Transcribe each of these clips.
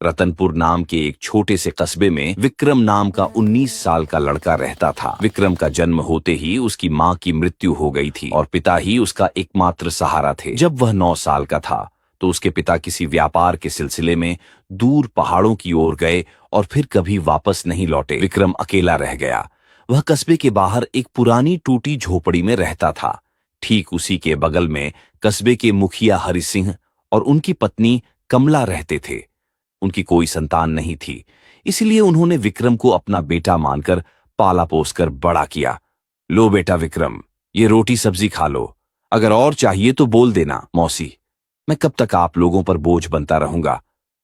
रतनपुर नाम के एक छोटे से कस्बे में विक्रम नाम का 19 साल का लड़का रहता था। विक्रम का जन्म होते ही उसकी माँ की मृत्यु हो गई थी और पिता ही उसका एकमात्र सहारा थे। जब वह 9 साल का था तो उसके पिता किसी व्यापार के सिलसिले में दूर पहाड़ों की ओर गए और फिर कभी वापस नहीं लौटे। विक्रम अकेला रह गया। वह कस्बे के बाहर एक पुरानी टूटी झोपड़ी में रहता था। ठीक उसी के बगल में कस्बे के मुखिया हरि सिंह और उनकी पत्नी कमला रहते थे। उनकी कोई संतान नहीं थी, इसलिए उन्होंने विक्रम को अपना बेटा मानकर पाला पोसकर बड़ा किया। लो बेटा विक्रम, ये रोटी सब्जी खा लो, अगर और चाहिए तो बोल देना। मौसी, मैं कब तक आप लोगों पर बोझ बनता रहूंगा,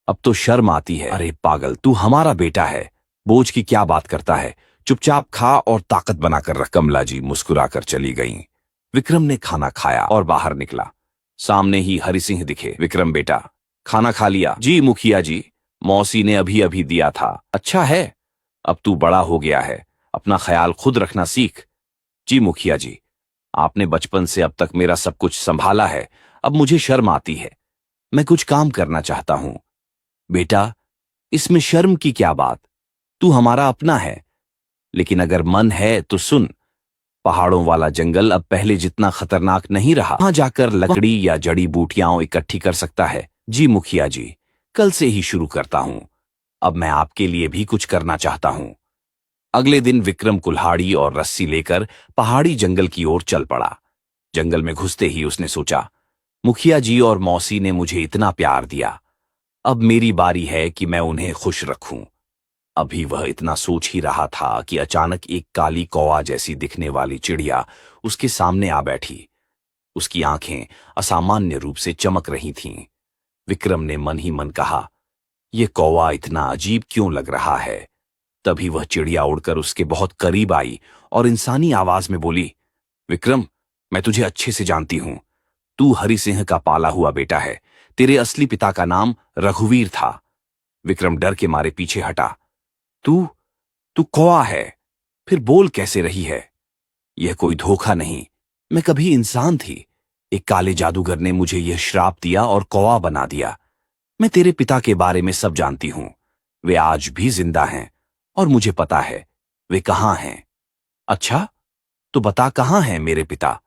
अब तो शर्म आती है। अरे पागल, तू हमारा बेटा है, बोझ की क्या बात करता है, चुपचाप खा और ताकत बनाकर रख। कमला जी मुस्कुराकर चली गईं। विक्रम ने खाना खाया और बाहर निकला। सामने ही हरि सिंह दिखे। विक्रम बेटा, खाना खा लिया? जी मुखिया जी, मौसी ने अभी अभी दिया था। अच्छा है, अब तू बड़ा हो गया है, अपना ख्याल खुद रखना सीख। जी मुखिया जी, आपने बचपन से अब तक मेरा सब कुछ संभाला है, अब मुझे शर्म आती है, मैं कुछ काम करना चाहता हूं। बेटा, इसमें शर्म की क्या बात, तू हमारा अपना है। लेकिन अगर मन है तो सुन, पहाड़ों वाला जंगल अब पहले जितना खतरनाक नहीं रहा। वहां जाकर लकड़ी या जड़ी बूटियां इकट्ठी कर सकता है। जी मुखिया जी, कल से ही शुरू करता हूं, अब मैं आपके लिए भी कुछ करना चाहता हूं। अगले दिन विक्रम कुल्हाड़ी और रस्सी लेकर पहाड़ी जंगल की ओर चल पड़ा। जंगल में घुसते ही उसने सोचा, मुखिया जी और मौसी ने मुझे इतना प्यार दिया, अब मेरी बारी है कि मैं उन्हें खुश रखूं। अभी वह इतना सोच ही रहा था कि अचानक एक काली कौवा जैसी दिखने वाली चिड़िया उसके सामने आ बैठी। उसकी आंखें असामान्य रूप से चमक रही थीं। विक्रम ने मन ही मन कहा, यह कौवा इतना अजीब क्यों लग रहा है। तभी वह चिड़िया उड़कर उसके बहुत करीब आई और इंसानी आवाज में बोली, विक्रम, मैं तुझे अच्छे से जानती हूं, तू हरि सिंह का पाला हुआ बेटा है, तेरे असली पिता का नाम रघुवीर था। विक्रम डर के मारे पीछे हटा। तू तू कौवा है, फिर बोल कैसे रही है? यह कोई धोखा नहीं, मैं कभी इंसान थी, एक काले जादूगर ने मुझे यह श्राप दिया और कौवा बना दिया। मैं तेरे पिता के बारे में सब जानती हूं, वे आज भी जिंदा हैं और मुझे पता है वे कहां हैं। अच्छा, तो बता कहां हैं मेरे पिता?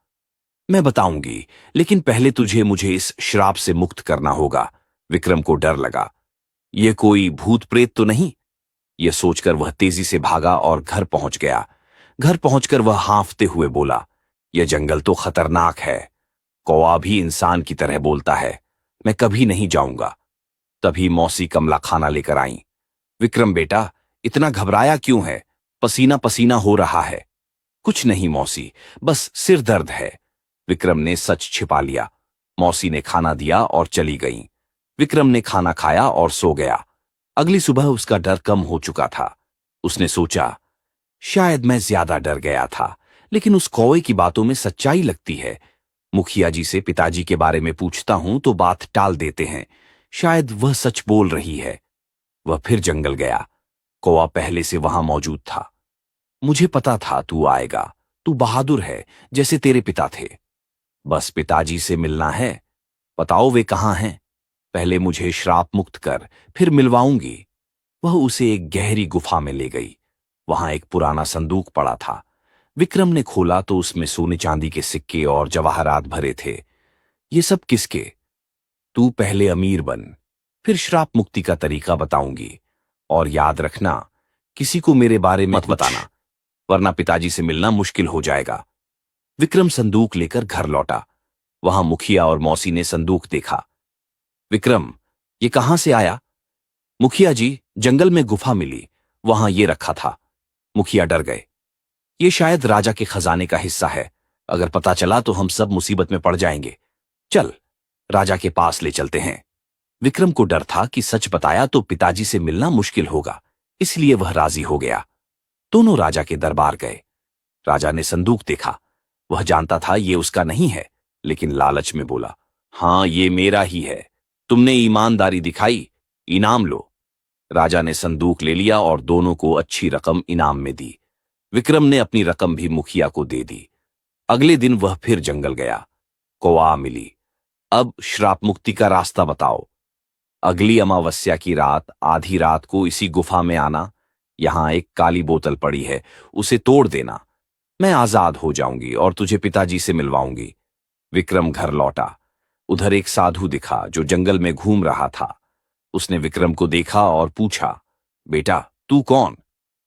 मैं बताऊंगी, लेकिन पहले तुझे मुझे इस श्राप से मुक्त करना होगा। विक्रम को डर लगा, यह कोई भूत प्रेत तो नहीं? यह सोचकर वह तेजी से भागा और घर पहुंच गया। घर पहुंचकर वह हांफते हुए बोला, यह जंगल तो खतरनाक है, कौवा भी इंसान की तरह बोलता है, मैं कभी नहीं जाऊंगा। तभी मौसी कमला खाना लेकर आई। विक्रम बेटा, इतना घबराया क्यों है, पसीना पसीना हो रहा है। कुछ नहीं मौसी, बस सिर दर्द है। विक्रम ने सच छिपा लिया। मौसी ने खाना दिया और चली गईं। विक्रम ने खाना खाया और सो गया। अगली सुबह उसका डर कम हो चुका था। उसने सोचा, शायद मैं ज्यादा डर गया था, लेकिन उस कौवे की बातों में सच्चाई लगती है। मुखिया जी से पिताजी के बारे में पूछता हूं तो बात टाल देते हैं, शायद वह सच बोल रही है। वह फिर जंगल गया। कौवा पहले से वहां मौजूद था। मुझे पता था तू आएगा, तू बहादुर है जैसे तेरे पिता थे। बस पिताजी से मिलना है, बताओ वे कहां हैं? पहले मुझे श्राप मुक्त कर, फिर मिलवाऊंगी। वह उसे एक गहरी गुफा में ले गई। वहां एक पुराना संदूक पड़ा था। विक्रम ने खोला तो उसमें सोने चांदी के सिक्के और जवाहरात भरे थे। ये सब किसके? तू पहले अमीर बन, फिर श्राप मुक्ति का तरीका बताऊंगी। और याद रखना, किसी को मेरे बारे में मत बताना, वरना पिताजी से मिलना मुश्किल हो जाएगा। विक्रम संदूक लेकर घर लौटा। वहां मुखिया और मौसी ने संदूक देखा। विक्रम, ये कहां से आया? मुखिया जी, जंगल में गुफा मिली, वहां ये रखा था। मुखिया डर गए। ये शायद राजा के खजाने का हिस्सा है, अगर पता चला तो हम सब मुसीबत में पड़ जाएंगे। चल, राजा के पास ले चलते हैं। विक्रम को डर था कि सच बताया तो पिताजी से मिलना मुश्किल होगा, इसलिए वह राजी हो गया। दोनों राजा के दरबार गए। राजा ने संदूक देखा। वह जानता था ये उसका नहीं है, लेकिन लालच में बोला, हां, ये मेरा ही है, तुमने ईमानदारी दिखाई, इनाम लो। राजा ने संदूक ले लिया और दोनों को अच्छी रकम इनाम में दी। विक्रम ने अपनी रकम भी मुखिया को दे दी। अगले दिन वह फिर जंगल गया। कौवा मिली। अब श्राप मुक्ति का रास्ता बताओ। अगली अमावस्या की रात आधी रात को इसी गुफा में आना। यहां एक काली बोतल पड़ी है, उसे तोड़ देना। मैं आजाद हो जाऊंगी और तुझे पिताजी से मिलवाऊंगी। विक्रम घर लौटा। उधर एक साधु दिखा जो जंगल में घूम रहा था। उसने विक्रम को देखा और पूछा, बेटा तू कौन?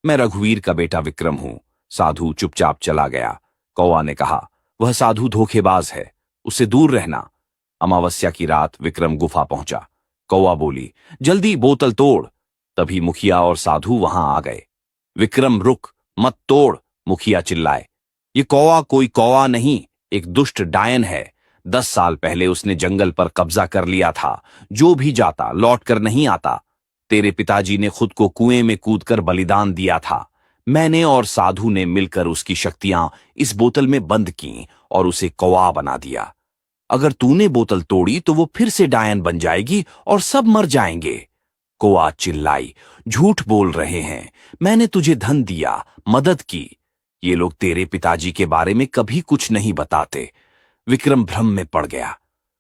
मैं रघुवीर का बेटा विक्रम हूं। साधु चुपचाप चला गया। कौवा ने कहा, वह साधु धोखेबाज है, उससे दूर रहना। अमावस्या की रात विक्रम गुफा पहुंचा। कौवा बोली, जल्दी बोतल तोड़। तभी मुखिया और साधु वहां आ गए। विक्रम रुक, मत तोड़, मुखिया चिल्लाए। ये कौवा कोई कौवा नहीं, एक दुष्ट डायन है। 10 साल पहले उसने जंगल पर कब्जा कर लिया था। जो भी जाता लौट कर नहीं आता। तेरे पिताजी ने खुद को कुएं में कूदकर बलिदान दिया था। मैंने और साधु ने मिलकर उसकी शक्तियां इस बोतल में बंद की और उसे कौवा बना दिया। अगर तूने बोतल तोड़ी तो वो फिर से डायन बन जाएगी और सब मर जाएंगे। कौवा चिल्लाई, झूठ बोल रहे हैं, मैंने तुझे धन दिया, मदद की। ये लोग तेरे पिताजी के बारे में कभी कुछ नहीं बताते। विक्रम भ्रम में पड़ गया।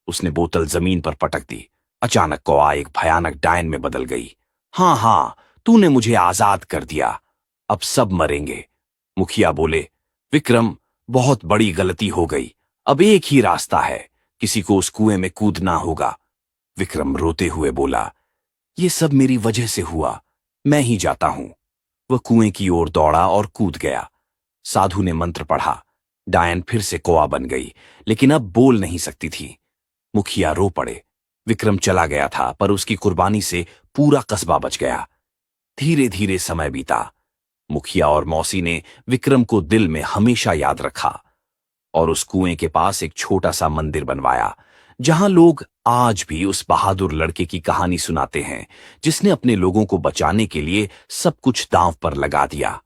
उसने बोतल जमीन पर पटक दी। अचानक कौवा एक भयानक डायन में बदल गई। हाँ हाँ, तूने मुझे आजाद कर दिया, अब सब मरेंगे। मुखिया बोले, विक्रम बहुत बड़ी गलती हो गई, अब एक ही रास्ता है, किसी को उस कुएं में कूदना होगा। विक्रम रोते हुए बोला, ये सब मेरी वजह से हुआ, मैं ही जाता हूं। वह कुएं की ओर दौड़ा और कूद गया। साधु ने मंत्र पढ़ा। डायन फिर से कौवा बन गई, लेकिन अब बोल नहीं सकती थी। मुखिया रो पड़े। विक्रम चला गया था, पर उसकी कुर्बानी से पूरा कस्बा बच गया। धीरे धीरे समय बीता। मुखिया और मौसी ने विक्रम को दिल में हमेशा याद रखा और उस कुएं के पास एक छोटा सा मंदिर बनवाया, जहां लोग आज भी उस बहादुर लड़के की कहानी सुनाते हैं, जिसने अपने लोगों को बचाने के लिए सब कुछ दांव पर लगा दिया।